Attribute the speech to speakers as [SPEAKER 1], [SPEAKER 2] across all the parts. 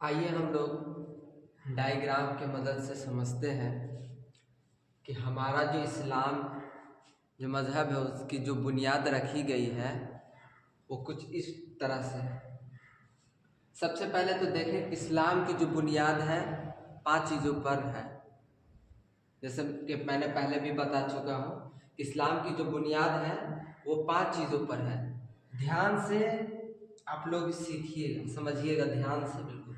[SPEAKER 1] आइए हम लोग डायग्राम के मदद से समझते हैं कि हमारा जो इस्लाम जो मज़हब है उसकी जो बुनियाद रखी गई है वो कुछ इस तरह से है। सबसे पहले तो देखें, इस्लाम की जो बुनियाद है 5 चीज़ों पर है। जैसे कि मैंने पहले भी बता चुका हूँ, इस्लाम की जो बुनियाद है वो 5 चीज़ों पर है। ध्यान से आप लोग सीखिएगा, समझिएगा ध्यान से बिल्कुल।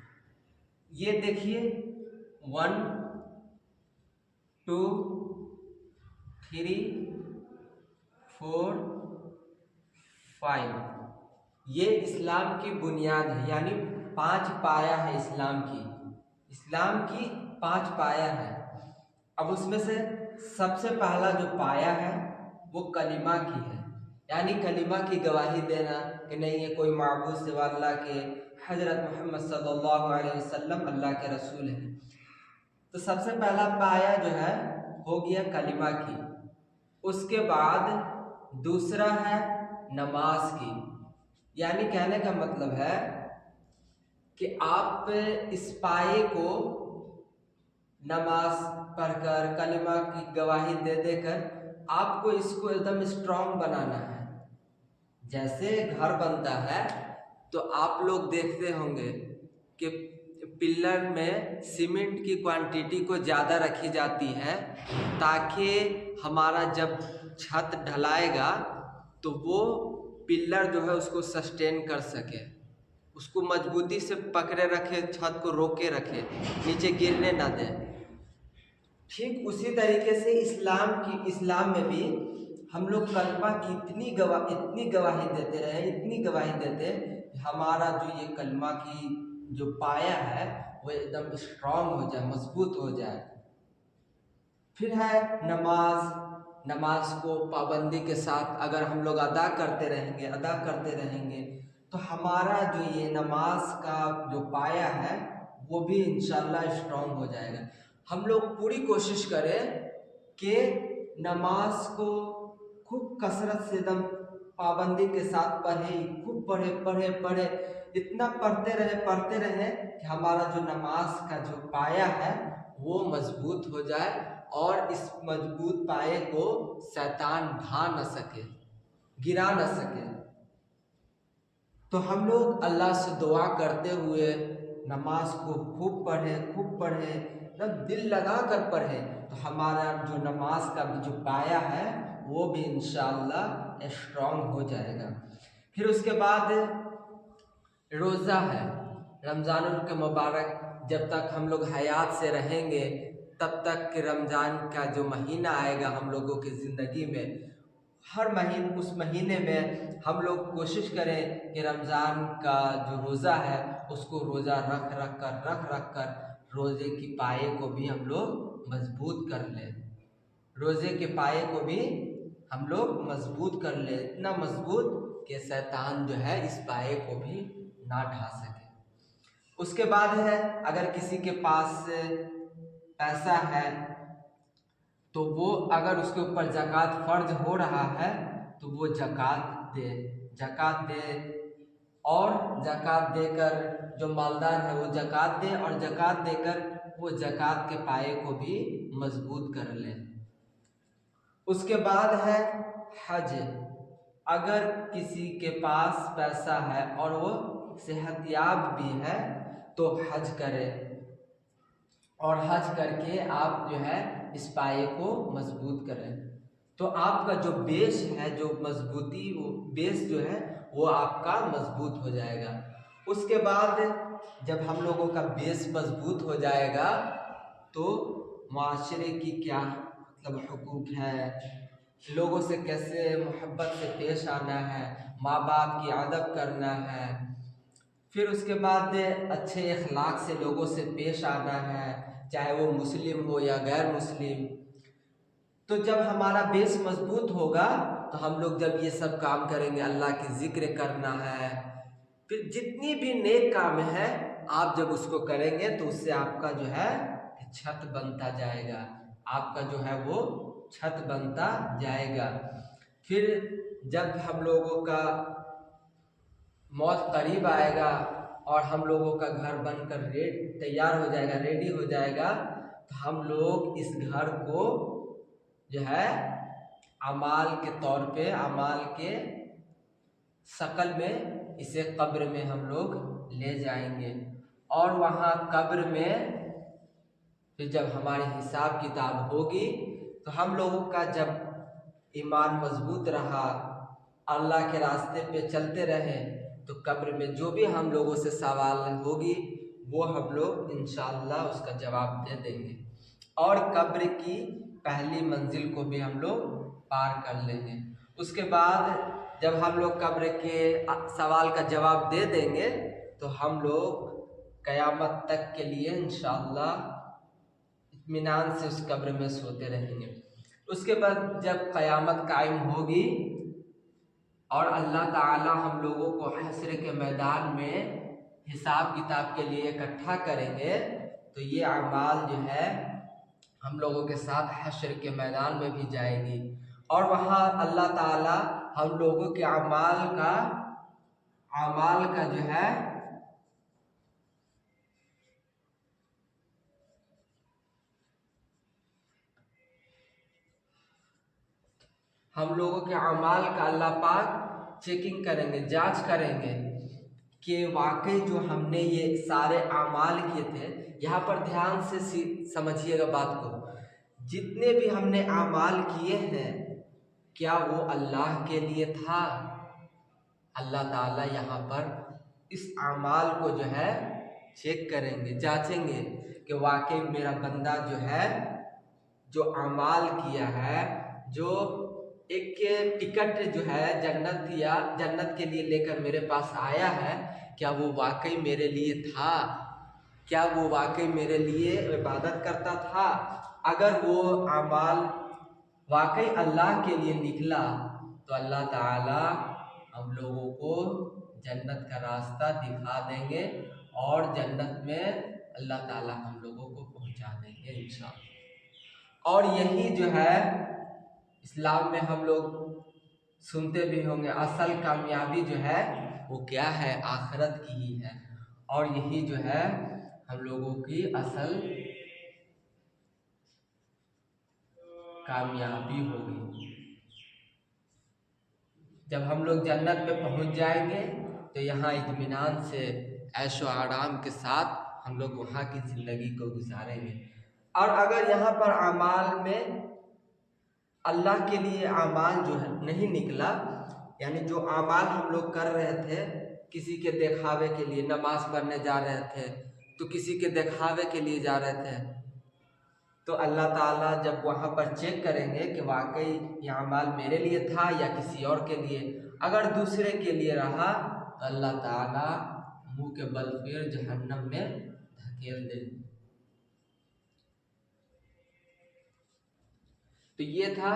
[SPEAKER 1] ये देखिए 1 2 3 4 5, ये इस्लाम की बुनियाद है, यानी 5 पाया है इस्लाम की 5 पाया है। अब उसमें से सबसे पहला जो पाया है वो कलिमा की है, यानी कलिमा की गवाही देना कि नहीं ये कोई माबूद सिवा अल्लाह के, हज़रत मोहम्मद सल्लल्लाहु अलैहि वसल्लम अल्लाह के रसूल हैं। तो सबसे पहला पाया जो है हो गया कलिमा की। उसके बाद दूसरा है नमाज की, यानी कहने का मतलब है कि आप इस पाए को नमाज पढ़कर कलिमा की गवाही दे देकर आपको इसको एकदम स्ट्रांग बनाना है। जैसे घर बनता है तो आप लोग देखते होंगे कि पिलर में सीमेंट की क्वांटिटी को ज़्यादा रखी जाती है ताकि हमारा जब छत ढलाएगा तो वो पिलर जो है उसको सस्टेन कर सके, उसको मजबूती से पकड़े रखे, छत को रोके रखे, नीचे गिरने ना दे। ठीक उसी तरीके से इस्लाम में भी हम लोग कलमा की इतनी गवाही देते रहे, इतनी गवाही देते कि हमारा जो ये कलमा की जो पाया है वो एकदम स्ट्रांग हो जाए, मजबूत हो जाए। फिर है नमाज को पाबंदी के साथ अगर हम लोग अदा करते रहेंगे तो हमारा जो ये नमाज का जो पाया है वो भी इंशाल्लाह स्ट्रांग हो जाएगा। हम लोग पूरी कोशिश करें कि नमाज को खूब कसरत से एकदम पाबंदी के साथ खूब पढ़े, इतना पढ़ते रहे कि हमारा जो नमाज का जो पाया है वो मजबूत हो जाए और इस मजबूत पाए को शैतान ढा न सके, गिरा न सके। तो हम लोग अल्लाह से दुआ करते हुए नमाज को खूब पढ़े, एकदम दिल लगा कर पढ़े तो हमारा जो नमाज का भी जो पाया है वो भी इंशाअल्लाह स्ट्रांग हो जाएगा। फिर उसके बाद रोज़ा है, रमज़ानुल के मुबारक। जब तक हम लोग हयात से रहेंगे तब तक के रमज़ान का जो महीना आएगा हम लोगों की ज़िंदगी में, हर महीने उस महीने में हम लोग कोशिश करें कि रमज़ान का जो रोज़ा है उसको रोज़ा रख कर रोज़े की पाए को भी हम लोग मजबूत कर लें, रोज़े के पाए को भी हम लोग मजबूत कर लें, इतना मजबूत कि शैतान जो है इस पाए को भी ना ढा सके। उसके बाद है अगर किसी के पास पैसा है तो वो अगर उसके ऊपर ज़कात फ़र्ज हो रहा है तो वो ज़कात दे और ज़कात देकर जो मालदार है वो ज़कात दे और ज़कात देकर वो ज़कात के पाए को भी मजबूत कर ले। उसके बाद है हज। अगर किसी के पास पैसा है और वो सेहतयाब भी है तो हज करे और हज करके आप जो है इस पाए को मजबूत करें तो आपका जो बेस है, जो मजबूती, वो बेस जो है वो आपका मजबूत हो जाएगा। उसके बाद जब हम लोगों का बेस मजबूत हो जाएगा तो माशरे की क्या मतलब हुकूक है, लोगों से कैसे मोहब्बत से पेश आना है, माँ बाप की अदब करना है, फिर उसके बाद अच्छे अखलाक से लोगों से पेश आना है, चाहे वो मुस्लिम हो या गैर मुस्लिम। तो जब हमारा बेस मजबूत होगा तो हम लोग जब ये सब काम करेंगे, अल्लाह की जिक्र करना है, फिर जितनी भी नेक काम है आप जब उसको करेंगे तो उससे आपका जो है छत बनता जाएगा, आपका जो है वो छत बनता जाएगा। फिर जब हम लोगों का मौत करीब आएगा और हम लोगों का घर बनकर तैयार हो जाएगा, रेडी हो जाएगा, तो हम लोग इस घर को जो है अमाल के तौर पे, अमाल के शक्ल में इसे कब्र में हम लोग ले जाएंगे। और वहाँ कब्र में फिर जब हमारी हिसाब किताब होगी तो हम लोगों का जब ईमान मजबूत रहा, अल्लाह के रास्ते पे चलते रहे, तो कब्र में जो भी हम लोगों से सवाल होगी वो हम लोग इंशाअल्लाह उसका जवाब दे देंगे। और कब्र की पहली मंजिल को भी हम लोग पार कर लेंगे। उसके बाद जब हम लोग कब्र के सवाल का जवाब दे देंगे तो हम लोग क़यामत तक के लिए इंशाअल्लाह इत्मीनान से उस कब्र में सोते रहेंगे। उसके बाद जब क़यामत कायम होगी और अल्लाह ताला हम लोगों को हश्र के मैदान में हिसाब किताब के लिए इकट्ठा करेंगे, तो ये अमाल जो है हम लोगों के साथ हश्र के मैदान में भी जाएगी। और वहाँ अल्लाह ताला हम लोगों के अमाल का जो है हम लोगों के अमाल का अल्लाह पाक चेकिंग करेंगे, जांच करेंगे कि वाकई जो हमने ये सारे अमाल किए थे। यहाँ पर ध्यान से समझिएगा बात को, जितने भी हमने अमाल किए हैं क्या वो अल्लाह के लिए था? अल्लाह ताला यहाँ पर इस अमाल को जो है चेक करेंगे, जांचेंगे कि वाकई मेरा बंदा जो है जो अमाल किया है, जो एक टिकट जो है जन्नत के लिए लेकर मेरे पास आया है, क्या वो वाकई मेरे लिए था? क्या वो वाकई मेरे लिए इबादत करता था? अगर वो अमाल वाकई अल्लाह के लिए निकला तो अल्लाह ताला हम लोगों को जन्नत का रास्ता दिखा देंगे और जन्नत में अल्लाह ताला हम लोगों को पहुंचा देंगे इंशाअल्लाह। और यही जो है इस्लाम में हम लोग सुनते भी होंगे, असल कामयाबी जो है वो क्या है? आखिरत की ही है। और यही जो है हम लोगों की असल कामयाबी होगी। जब हम लोग जन्नत में पहुंच जाएंगे तो यहाँ इत्मीनान से ऐशो आराम के साथ हम लोग वहाँ की ज़िंदगी को गुजारेंगे। और अगर यहाँ पर अमाल में अल्लाह के लिए अमाल जो है नहीं निकला, यानी जो अमाल हम लोग कर रहे थे किसी के दिखावे के लिए, नमाज पढ़ने जा रहे थे तो किसी के दिखावे के लिए जा रहे थे, तो अल्लाह ताला जब वहाँ पर चेक करेंगे कि वाकई ये अमाल मेरे लिए था या किसी और के लिए, अगर दूसरे के लिए रहा तो अल्लाह ताला मुंह के बल फिर जहन्नम में धकेल देंगे। तो ये था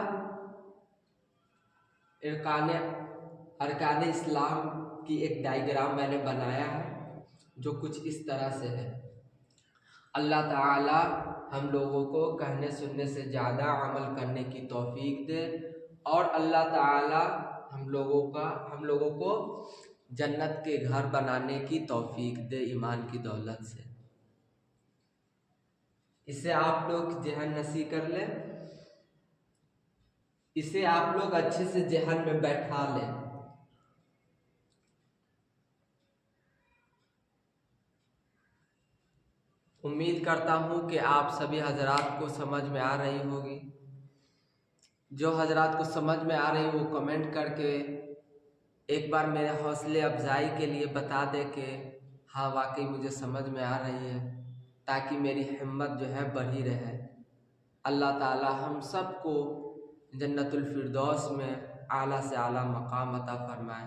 [SPEAKER 1] अरकान इस्लाम की एक डायग्राम मैंने बनाया है जो कुछ इस तरह से है। अल्लाह ताला हम लोगों को कहने सुनने से ज़्यादा अमल करने की तौफीक दे और अल्लाह ताला हम लोगों को जन्नत के घर बनाने की तौफीक दे ईमान की दौलत से। इसे आप लोग जहन नसी कर लें, इसे आप लोग अच्छे से जहन में बैठा लें। उम्मीद करता हूँ कि आप सभी हजरात को समझ में आ रही होगी। जो हजरात को समझ में आ रही वो कमेंट करके एक बार मेरे हौसले अफजाई के लिए बता दे कि हाँ वाकई मुझे समझ में आ रही है, ताकि मेरी हिम्मत जो है बढ़ी रहे। अल्लाह ताला हम सबको जन्नतुल फिरदौस में आला से आला मकाम अता फरमाए।